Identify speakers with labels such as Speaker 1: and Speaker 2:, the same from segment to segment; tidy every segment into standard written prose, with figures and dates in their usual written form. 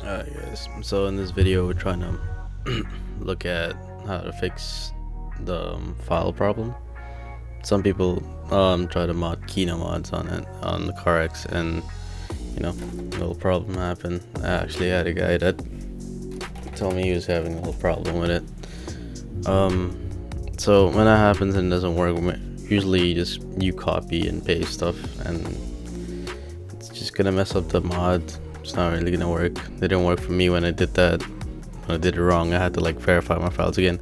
Speaker 1: Alright guys, so in this video we're trying to look at how to fix the file problem. Some people try to mod KINO mods on it, on the Carx, and a little problem happened. I actually had a guy that told me he was having a little problem with it. So when that happens and it doesn't work, usually just you copy and paste stuff and it's just gonna mess up the mod. It's not really gonna work. They didn't work for me when I did that. When I did it wrong, I had to like verify my files again.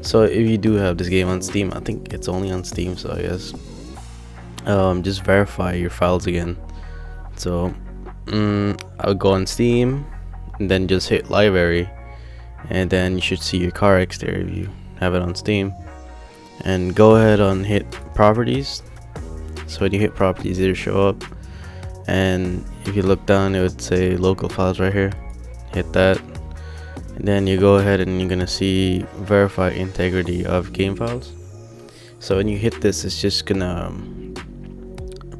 Speaker 1: So if you do have this game on Steam, I think it's only on Steam, so I guess just verify your files again. So I'll go on Steam and then just hit library, and then you should see your Carx there if you have it on Steam. And go ahead and hit properties. So when you hit properties, it'll show up, and if you look down it would say local files right here. Hit that, and then you go ahead and you're gonna see verify integrity of game files. So when you hit this, it's just gonna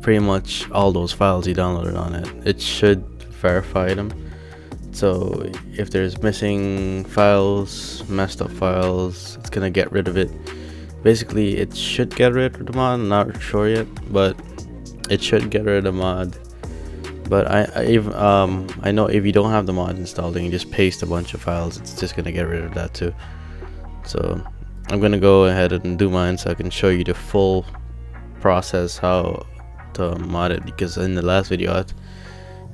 Speaker 1: pretty much all those files you downloaded on it should verify them. So if there's missing files, messed up files, it's gonna get rid of it. Basically it should get rid of the mod. I'm not sure yet, but it should get rid of the mod. But I know if you don't have the mod installed and you just paste a bunch of files, it's just gonna get rid of that too. So I'm gonna go ahead and do mine so I can show you the full process how to mod it, because in the last video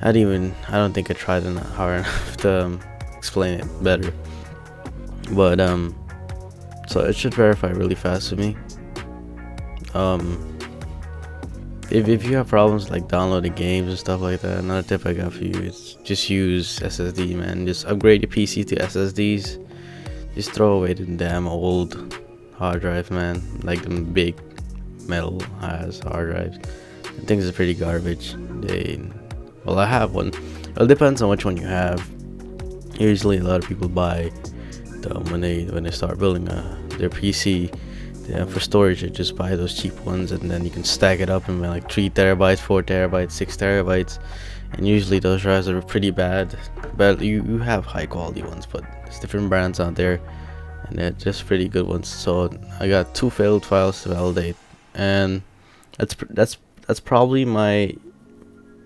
Speaker 1: I don't think I tried hard enough to explain it better. But so it should verify really fast for me. If you have problems like downloading games and stuff like that, another tip I got for you is just use SSD, man. Just upgrade your PC to SSDs. Just throw away the damn old hard drive, man. Like the big metal ass hard drives. I think it's pretty garbage. Well, I have one. Well, it depends on which one you have. Usually a lot of people buy them when they start building their PC. For storage, you just buy those cheap ones, and then you can stack it up in like 3 terabytes, 4 terabytes, 6 terabytes, and usually those drives are pretty bad. But you have high quality ones, but there's different brands out there, and they're just pretty good ones. So I got 2 failed files to validate, and that's probably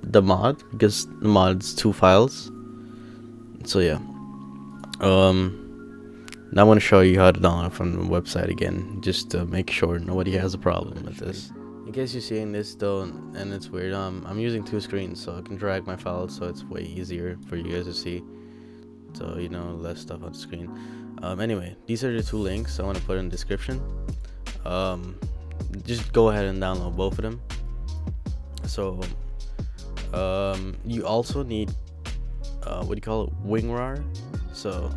Speaker 1: the mod, because the mod's 2 files. So yeah, now I'm going to show you how to download from the website again, just to make sure nobody has a problem with this. In case you're seeing this though and it's weird, I'm using 2 screens, so I can drag my files so it's way easier for you guys to see. So less stuff on the screen. Anyway, these are the 2 links I want to put in the description. Just go ahead and download both of them. So you also need WinRAR. So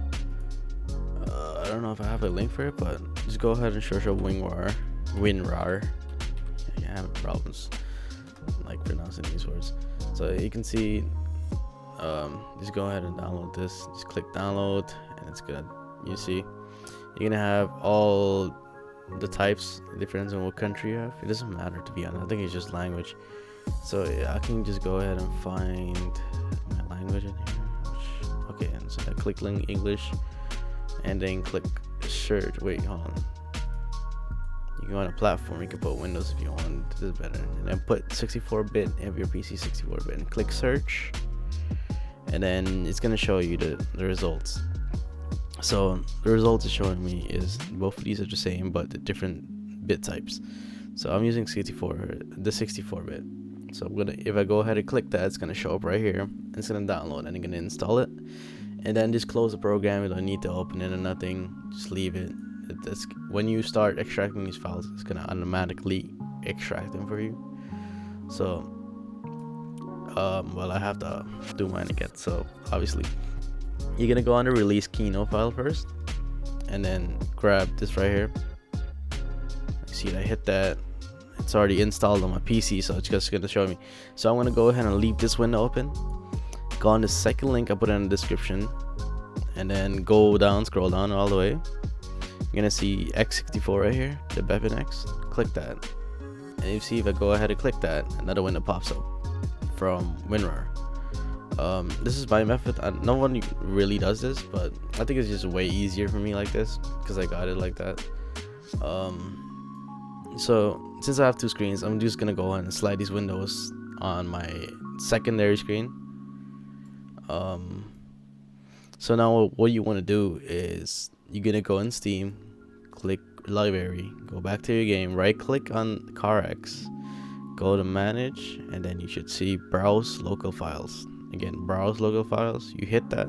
Speaker 1: I don't know if I have a link for it, but just go ahead and search up WinRAR. Yeah, I have problems like pronouncing these words. So you can see, just go ahead and download this. Just click download, and it's good. You see, you're gonna have all the types. Depends on what country you have. It doesn't matter, to be honest. I think it's just language. So yeah, I can just go ahead and find my language in here. Okay, and so I click English. And then click search. Wait, hold on. You can go on a platform. You can put Windows if you want. This is better. And then put 64-bit if your PC 64-bit. And click search. And then it's gonna show you the results. So the results it's showing me is both of these are the same, but the different bit types. So I'm using the 64-bit. So if I go ahead and click that, it's gonna show up right here. It's gonna download, and I'm gonna install it. And then just close the program. You don't need to open it or nothing. Just leave it. When you start extracting these files, it's gonna automatically extract them for you. So well, I have to do mine again. So obviously you're gonna go on the release KINO file first, and then grab this right here. You see, I hit that. It's already installed on my PC, so it's just gonna show me. So I'm gonna go ahead and leave this window open. Go on the second link I put in the description, and then go down, scroll down all the way. You're gonna see X64 right here, the Beppin X. Click that, and you see if I go ahead and click that, another window pops up from WinRAR. This is my method. No one really does this, but I think it's just way easier for me like this because I got it like that. So since I have two screens, I'm just gonna go ahead and slide these windows on my secondary screen. So now what you want to do is you're gonna go in Steam, click library, go back to your game, right click on Carx, go to manage, and then you should see browse local files. Again, browse local files, you hit that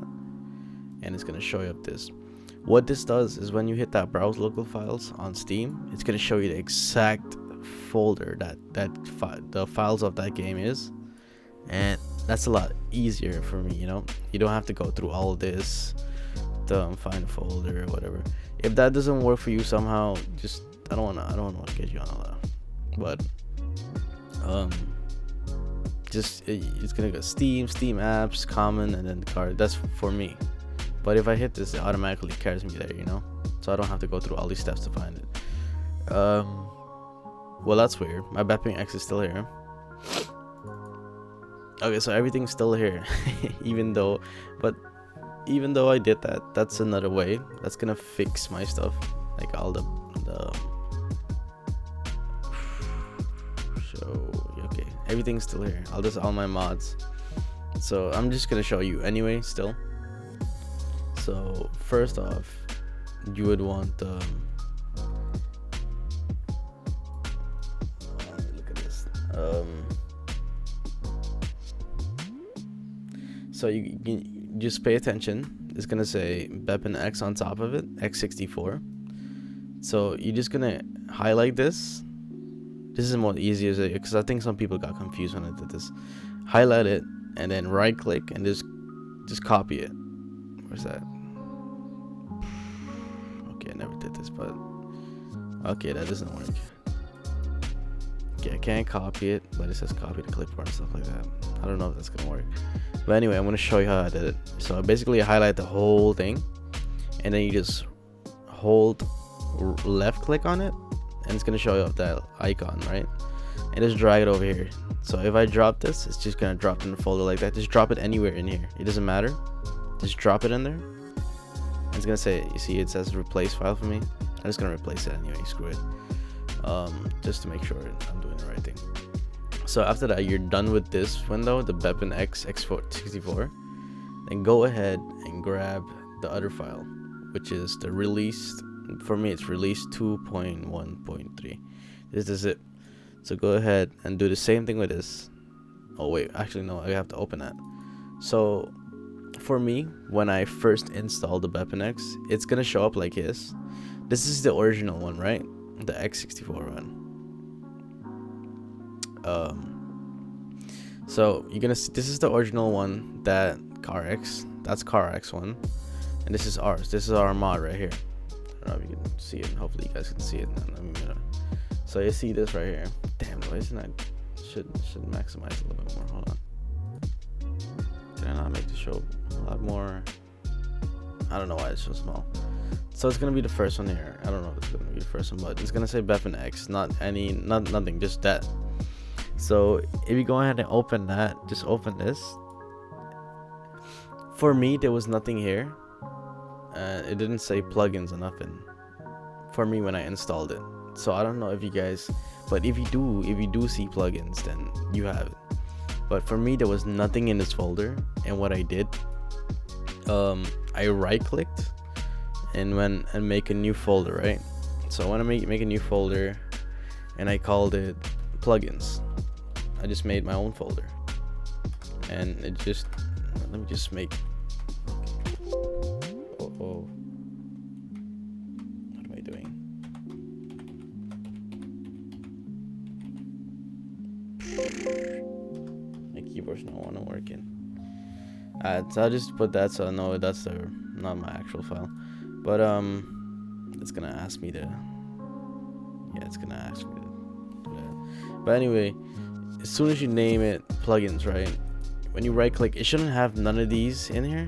Speaker 1: and it's gonna show you up this. What this does is when you hit that browse local files on Steam, it's gonna show you the exact folder that the files of that game is, and that's a lot easier for me. You know, you don't have to go through all this to find a folder or whatever. If that doesn't work for you somehow, just I don't wanna get you on all that, but it's gonna go Steam apps, common, and then the card. That's for me. But if I hit this, it automatically carries me there, you know, so I don't have to go through all these steps to find it. Well, that's weird. My Bepping X is still here. Okay, so everything's still here. even though I did that, that's another way that's gonna fix my stuff, like all the okay, everything's still here. I'll just all my mods, so I'm just gonna show you anyway still. So first off, you would want look at this. So you just pay attention. It's gonna say Beppin X on top of it, X64. So you're just gonna highlight this. This is more easier because I think some people got confused when I did this. Highlight it and then right click and just copy it. Where's that? Okay, I never did this, but okay, that doesn't work. Okay, I can't copy it, but it says copy to clipboard and stuff like that. I don't know if that's gonna work, but anyway, I'm gonna show you how I did it. So basically, I highlight the whole thing, and then you just hold left click on it, and it's gonna show you up that icon, right? And just drag it over here. So if I drop this, it's just gonna drop in the folder like that. Just drop it anywhere in here. It doesn't matter. Just drop it in there. It's gonna say, you see, it says replace file for me. I'm just gonna replace it anyway. Screw it. Just to make sure I'm doing the right thing. So after that, you're done with this window, the Beppin X X64. Then go ahead and grab the other file, which is the released. For me, it's release 2.1.3. This is it. So go ahead and do the same thing with this. Oh wait, actually no, I have to open that. So for me, when I first installed the Beppin X, it's gonna show up like this. This is the original one, right? The X64 one. So you're gonna see this is the original one, that Carx. That's Carx one, and this is ours. This is our mod right here. I don't know if you can see it. Hopefully you guys can see it. So you see this right here. Damn, why isn't that? Should maximize a little bit more. Hold on. Did I not make the show a lot more? I don't know why it's so small. So it's gonna be the first one here. I don't know if it's gonna be the first one, but it's gonna say Beppin X, nothing, just that. So if you go ahead and open that, just open this. For me, there was nothing here. It didn't say plugins or nothing for me when I installed it. So I don't know if you guys, but if you do see plugins, then you have it. But for me, there was nothing in this folder, and what I did, I right clicked and went and make a new folder, right? So I want to make a new folder, and I called it plugins. I just made my own folder, and it just, let me just make, what am I doing? My keyboard's not working. So I'll just put that, so I know that's not my actual file, but it's gonna ask me to, yeah, it's gonna ask me to do that. But anyway, as soon as you name it plugins, right, when you right click, it shouldn't have none of these in here,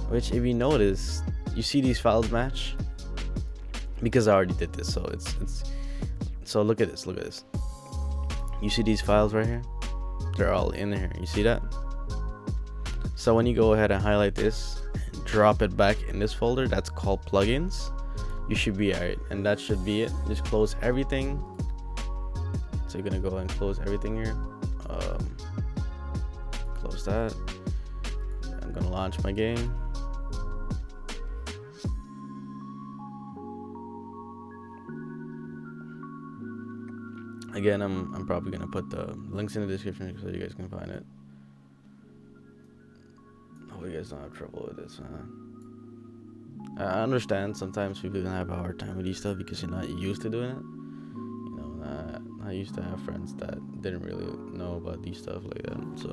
Speaker 1: which if you notice, you see these files match because I already did this. So it's so look at this, you see these files right here, they're all in here. You see that? So when you go ahead and highlight this, drop it back in this folder, that's called plugins. You should be alright, and that should be it. Just close everything. So you're gonna go and close everything here. Close that. I'm gonna launch my game. Again, I'm probably gonna put the links in the description so you guys can find it. Hope you guys don't have trouble with this. I understand sometimes people can have a hard time with these stuff because you're not used to doing it. You know, I used to have friends that didn't really know about these stuff like that. So,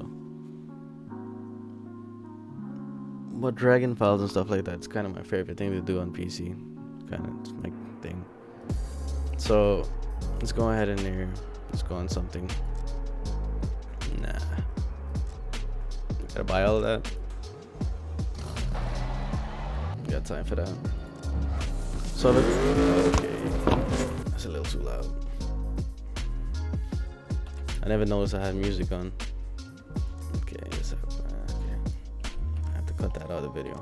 Speaker 1: but dragging files and stuff like that's kind of my favorite thing to do on PC. Kind of, it's my thing. So let's go ahead in here. Let's go on something. Nah, gotta buy all of that. Got time for that. So okay, that's a little too loud. I never noticed I had music on. Okay, yes, okay. I have to cut that out of the video.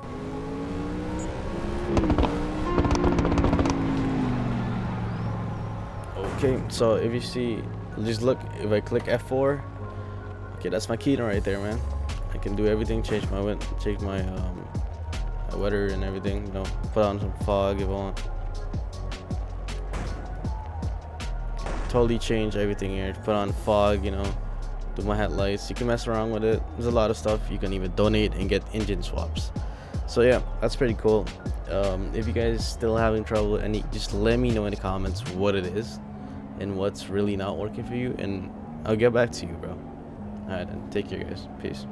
Speaker 1: Okay, so if you see, just look, if I click F4, okay, that's my KINO right there, man. I can do everything, change my weather and everything, you know, put on some fog if I want. Totally change everything here, put on fog, you know, do my headlights. You can mess around with it. There's a lot of stuff. You can even donate and get engine swaps. So yeah, that's pretty cool. If you guys still having trouble with any, just let me know in the comments what it is and what's really not working for you, and I'll get back to you, bro. Alright then, take care guys, peace.